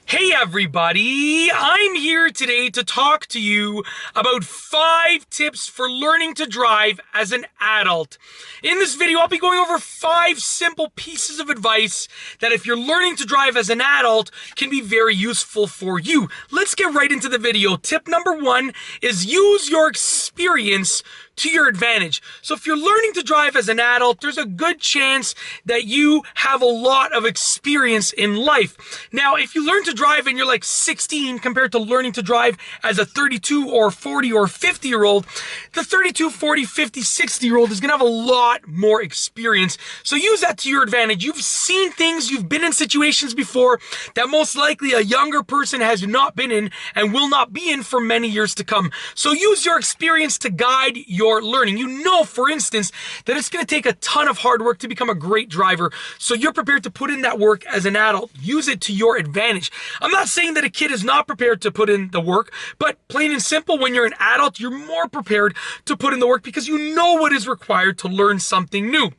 Hey everybody, I'm here today to talk to you about 5 tips for learning to drive as an adult. In this video, I'll be going over 5 simple pieces of advice that if you're learning to drive as an adult can be very useful for you. Let's get right into the video. Tip number 1 is use your experience to your advantage. So if you're learning to drive as an adult, there's a good chance that you have a lot of experience in life. Now, if you learn to drive and you're like 16 compared to learning to drive as a 32 or 40 or 50-year-old, the 32, 40, 50, 60-year-old is going to have a lot more experience. So use that to your advantage. You've seen things, you've been in situations before that most likely a younger person has not been in and will not be in for many years to come. So use your experience to guide your learning. You know, for instance, that it's going to take a ton of hard work to become a great driver. So you're prepared to put in that work as an adult. Use it to your advantage. I'm not saying that a kid is not prepared to put in the work, but plain and simple, when you're an adult, you're more prepared to put in the work because you know what is required to learn something new.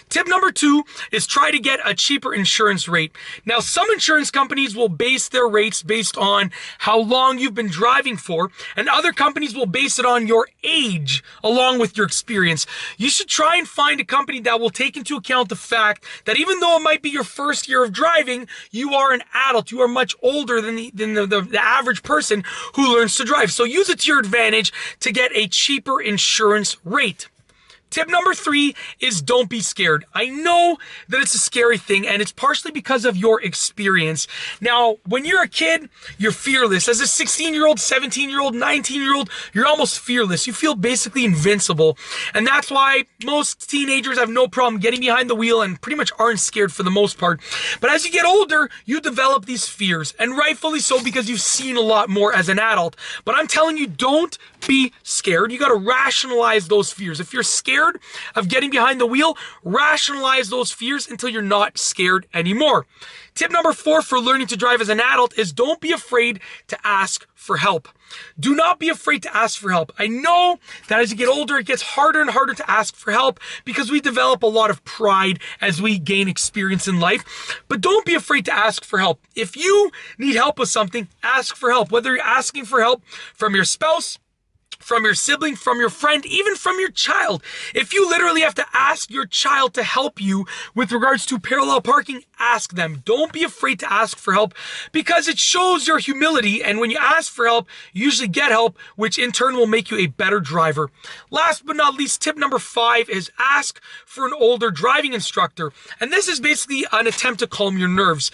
Tip number 2 is try to get a cheaper insurance rate. Now, some insurance companies will base their rates based on how long you've been driving for, and other companies will base it on your age along with your experience. You should try and find a company that will take into account the fact that even though it might be your first year of driving, you are an adult. You are much older than the average person who learns to drive. So use it to your advantage to get a cheaper insurance rate. Tip number 3 is don't be scared. I know that it's a scary thing, and it's partially because of your experience. Now, when you're a kid, you're fearless. As a 16-year-old, 17-year-old, 19-year-old, you're almost fearless. You feel basically invincible. And that's why most teenagers have no problem getting behind the wheel and pretty much aren't scared for the most part. But as you get older, you develop these fears, and rightfully so because you've seen a lot more as an adult. But I'm telling you, don't be scared. You got to rationalize those fears. If you're scared of getting behind the wheel, rationalize those fears until you're not scared anymore. Tip number 4 for learning to drive as an adult is don't be afraid to ask for help. Do not be afraid to ask for help. I know that as you get older, it gets harder and harder to ask for help because we develop a lot of pride as we gain experience in life. But don't be afraid to ask for help. If you need help with something, ask for help. Whether you're asking for help from your spouse, from your sibling, from your friend, even from your child. If you literally have to ask your child to help you with regards to parallel parking, ask them. Don't be afraid to ask for help because it shows your humility, and when you ask for help, you usually get help, which in turn will make you a better driver. Last but not least, tip number 5 is ask for an older driving instructor. And this is basically an attempt to calm your nerves.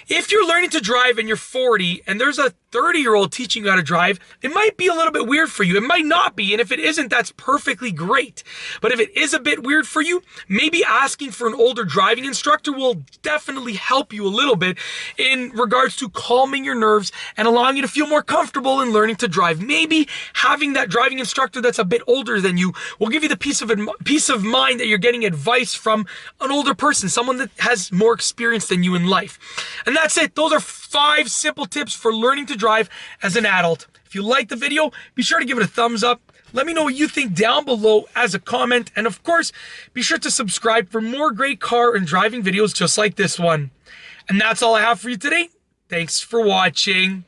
If you're learning to drive and you're 40 and there's a 30-year-old teaching you how to drive, it might be a little bit weird for you. It might not be, and if it isn't, that's perfectly great. But if it is a bit weird for you, maybe asking for an older driving instructor will definitely help you a little bit in regards to calming your nerves and allowing you to feel more comfortable in learning to drive. Maybe having that driving instructor that's a bit older than you will give you the peace of mind that you're getting advice from an older person, someone that has more experience than you in life. And that's it. Those are 5 simple tips for learning to drive as an adult. If you liked the video, be sure to give it a thumbs up. Let me know what you think down below as a comment. And of course, be sure to subscribe for more great car and driving videos just like this one. And that's all I have for you today. Thanks for watching.